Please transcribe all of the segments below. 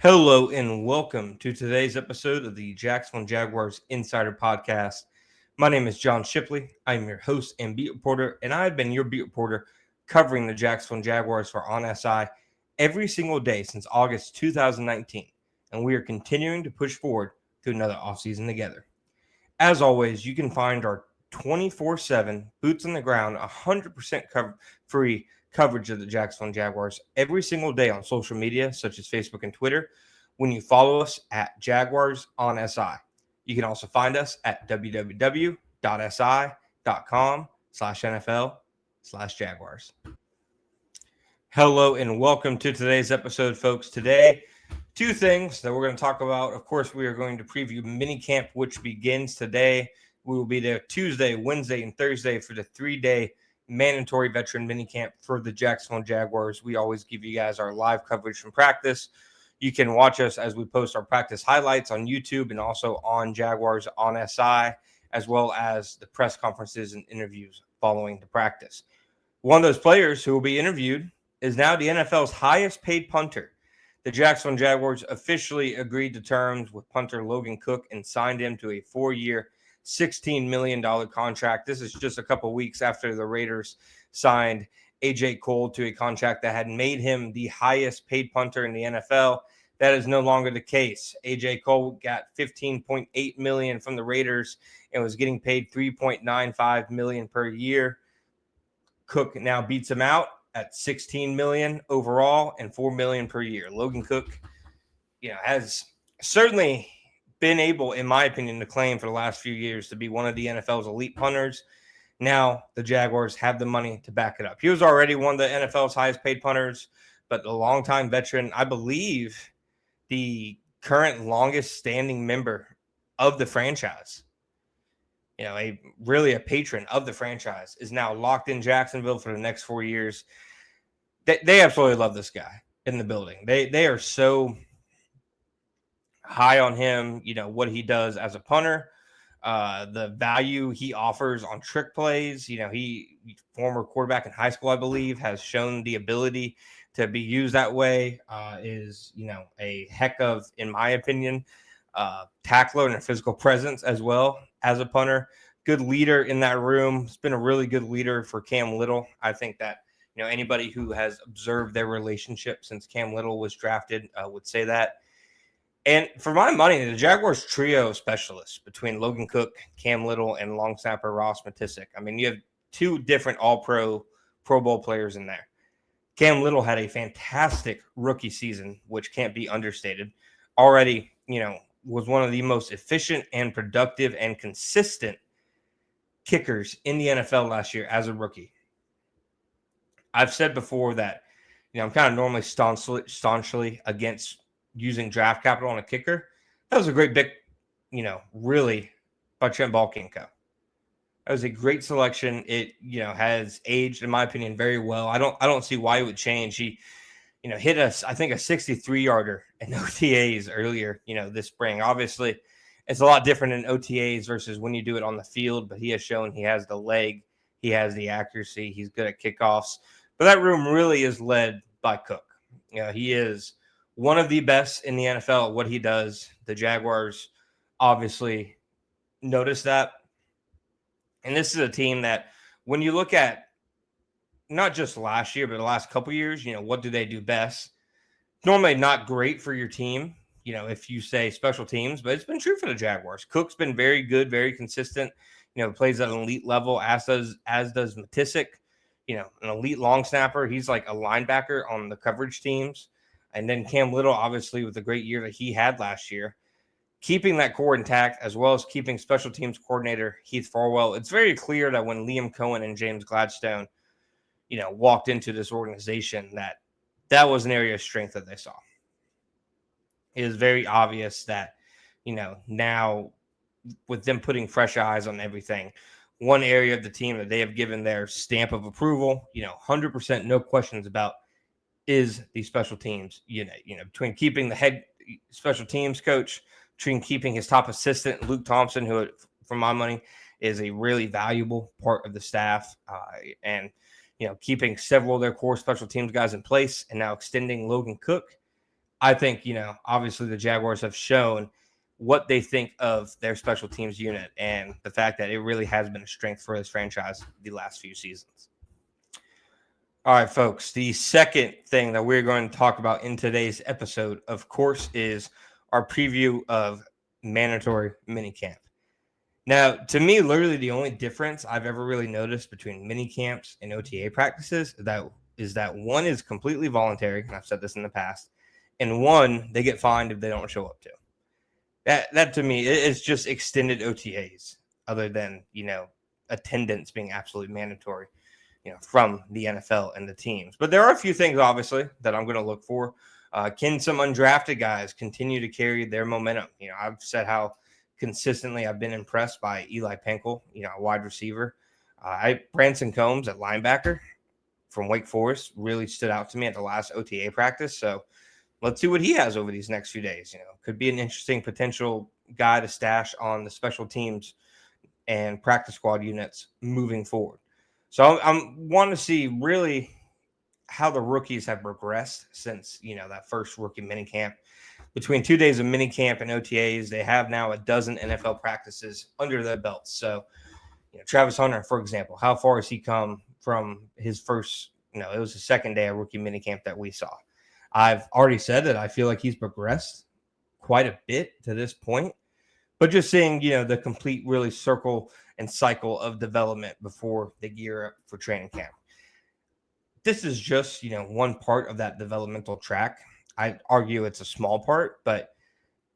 Hello and welcome to today's episode of the Jacksonville Jaguars Insider Podcast. My name is John Shipley. I'm your host and beat reporter, and I've been your beat reporter covering the Jacksonville Jaguars for On SI every single day since August 2019, and we are continuing to push forward to another offseason together. As always, you can find our 24/7 boots on the ground, 100% free coverage of the Jacksonville Jaguars every single day on social media, such as Facebook and Twitter, when you follow us at Jaguars on SI. You can also find us at www.si.com/NFL/Jaguars. Hello and welcome to today's episode, folks. Today, two things that we're going to talk about. Of course, we are going to preview Minicamp, which begins today. We will be there Tuesday, Wednesday, and Thursday for the 3-day mandatory veteran minicamp for the Jacksonville Jaguars. We always give you guys our live coverage from practice. You can watch us as we post our practice highlights on YouTube and also on Jaguars on SI, as well as the press conferences and interviews following the practice. One of those players who will be interviewed is now the NFL's highest paid punter. The Jacksonville Jaguars officially agreed to terms with punter Logan Cooke and signed him to a 4-year, $16 million contract. This is just a couple weeks after the Raiders signed A.J. Cole to a contract that had made him the highest paid punter in the NFL. That is no longer the case. A.J. Cole got $15.8 million from the Raiders and was getting paid $3.95 million per year. Cooke now beats him out at $16 million overall and $4 million per year. Logan Cooke, has certainly been able, in my opinion, to claim for the last few years to be one of the NFL's elite punters. Now the Jaguars have the money to back it up. He was already one of the NFL's highest paid punters, but the longtime veteran, I believe the current longest standing member of the franchise, a patron of the franchise, is now locked in Jacksonville for the next 4 years. They absolutely love this guy in the building. They are so high on him, what he does as a punter, the value he offers on trick plays. He former quarterback in high school, I believe, has shown the ability to be used that way, is, a heck of, in my opinion, tackler and a physical presence as well as a punter. Good leader in that room. It's been a really good leader for Cam Little. I think that, anybody who has observed their relationship since Cam Little was drafted would say that. And for my money, the Jaguars trio specialists between Logan Cooke, Cam Little, and long snapper Ross Matisik. I mean, you have two different all-pro Pro Bowl players in there. Cam Little had a fantastic rookie season, which can't be understated. Already, was one of the most efficient and productive and consistent kickers in the NFL last year as a rookie. I've said before that, I'm kind of normally staunchly against using draft capital on a kicker. That was a great pick, really, by Trent Baalke. That was a great selection. It, has aged, in my opinion, very well. I don't see why it would change. He, hit us, I think, a 63-yarder in OTAs earlier, this spring. Obviously, it's a lot different in OTAs versus when you do it on the field, but he has shown he has the leg, he has the accuracy, he's good at kickoffs. But that room really is led by Cooke. He is one of the best in the NFL at what he does. The Jaguars obviously notice that. And this is a team that, when you look at not just last year, but the last couple years, what do they do best? Normally not great for your team, if you say special teams, but it's been true for the Jaguars. Cooke's been very good, very consistent, plays at an elite level, as does Matisik, an elite long snapper. He's like a linebacker on the coverage teams. And then Cam Little, obviously, with the great year that he had last year, keeping that core intact, as well as keeping special teams coordinator Heath Farwell. It's very clear that when Liam Cohen and James Gladstone, walked into this organization, that was an area of strength that they saw. It is very obvious that, now with them putting fresh eyes on everything, one area of the team that they have given their stamp of approval, 100% no questions about, is the special teams unit. Between keeping the head special teams coach, between keeping his top assistant, Luke Thompson, who, for my money, is a really valuable part of the staff, and keeping several of their core special teams guys in place, and now extending Logan Cooke. I think, obviously the Jaguars have shown what they think of their special teams unit and the fact that it really has been a strength for this franchise the last few seasons. All right, folks, the second thing that we're going to talk about in today's episode, of course, is our preview of mandatory minicamp. Now, to me, literally the only difference I've ever really noticed between mini camps and OTA practices is that one is completely voluntary, and I've said this in the past, and one they get fined if they don't show up to. That to me is just extended OTAs, other than attendance being absolutely mandatory, from the NFL and the teams. But there are a few things, obviously, that I'm going to look for. Can some undrafted guys continue to carry their momentum? I've said how consistently I've been impressed by Eli Penkel, a wide receiver. Branson Combs at linebacker from Wake Forest really stood out to me at the last OTA practice. So let's see what he has over these next few days. Could be an interesting potential guy to stash on the special teams and practice squad units moving forward. So I want to see really how the rookies have progressed since, that first rookie minicamp. Between 2 days of minicamp and OTAs, they have now a dozen NFL practices under their belts. So, Travis Hunter, for example, how far has he come from his first, it was the second day of rookie minicamp that we saw. I've already said that I feel like he's progressed quite a bit to this point, but just seeing, the complete really circle and cycle of development before they gear up for training camp. This is just, one part of that developmental track. I argue it's a small part, but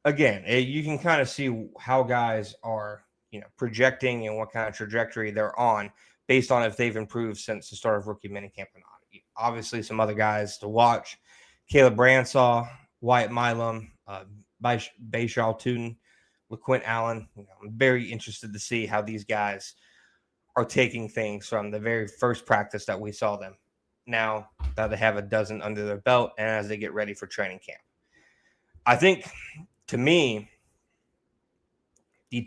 again, you can kind of see how guys are, projecting and what kind of trajectory they're on based on if they've improved since the start of rookie minicamp or not. Obviously, some other guys to watch: Caleb Bransaw, Wyatt Milam, Bayshaw Tootin, LaQuint Allen. I'm very interested to see how these guys are taking things from the very first practice that we saw them, now that they have a dozen under their belt and as they get ready for training camp. I think, to me,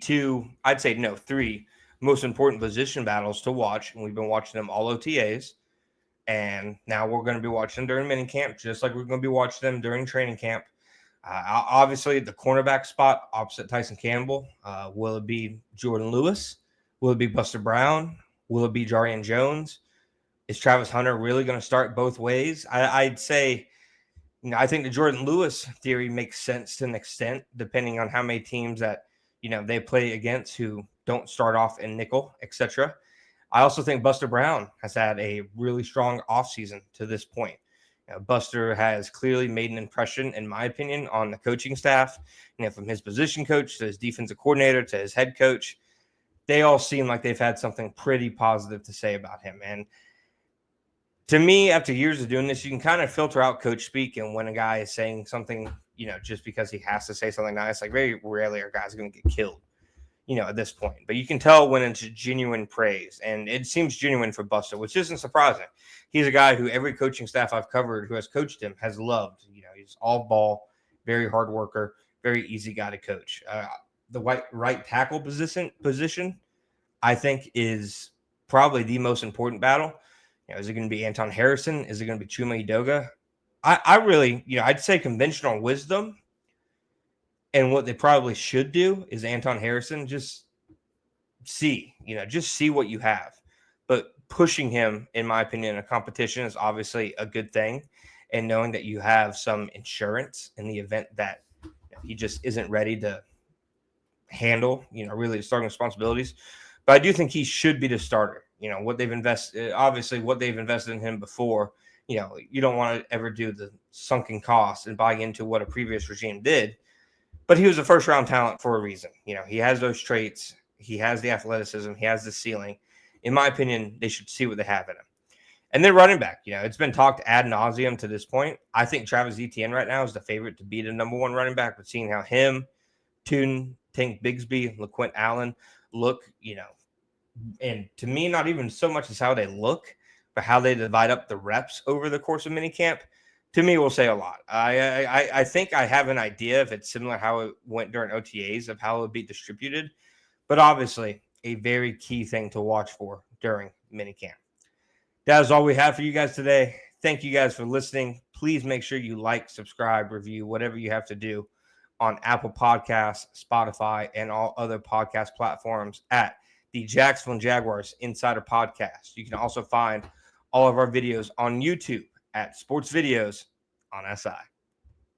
three most important position battles to watch, and we've been watching them all OTAs, and now we're going to be watching them during minicamp, just like we're going to be watching them during training camp. Obviously, the cornerback spot opposite Tyson Campbell, will it be Jordan Lewis? Will it be Buster Brown? Will it be Jarian Jones? Is Travis Hunter really going to start both ways? I'd say, I think the Jordan Lewis theory makes sense to an extent, depending on how many teams that, they play against who don't start off in nickel, etc. I also think Buster Brown has had a really strong offseason to this point. Buster has clearly made an impression, in my opinion, on the coaching staff, from his position coach to his defensive coordinator to his head coach. They all seem like they've had something pretty positive to say about him. And to me, after years of doing this, you can kind of filter out coach speak, and when a guy is saying something, just because he has to say something nice, like very rarely are guys going to get killed, at this point. But you can tell when it's genuine praise, and it seems genuine for Buster, which isn't surprising. He's a guy who every coaching staff I've covered who has coached him has loved. He's all ball, very hard worker, very easy guy to coach. The right tackle position, I think, is probably the most important battle. Is it going to be Anton Harrison? Is it going to be Chuma Edoga? I really, I'd say conventional wisdom and what they probably should do is Anton Harrison, just see what you have. But pushing him, in my opinion, in a competition is obviously a good thing. And knowing that you have some insurance in the event that he just isn't ready to handle, really starting responsibilities. But I do think he should be the starter. What they've invested in him before, you don't want to ever do the sunken cost and buy into what a previous regime did. But he was a first-round talent for a reason. He has those traits. He has the athleticism. He has the ceiling. In my opinion, they should see what they have in him. And then running back, it's been talked ad nauseum to this point. I think Travis Etienne right now is the favorite to be the number one running back, but seeing how him, Tootin, Tank Bigsby, LaQuint Allen look, and to me, not even so much as how they look, but how they divide up the reps over the course of minicamp, to me will say a lot. I think I have an idea if it's similar how it went during OTAs of how it would be distributed, but obviously a very key thing to watch for during minicamp. That is all we have for you guys today. Thank you guys for listening. Please make sure you like, subscribe, review, whatever you have to do on Apple Podcasts, Spotify, and all other podcast platforms at the Jacksonville Jaguars Insider Podcast. You can also find all of our videos on YouTube at Sports Videos on SI.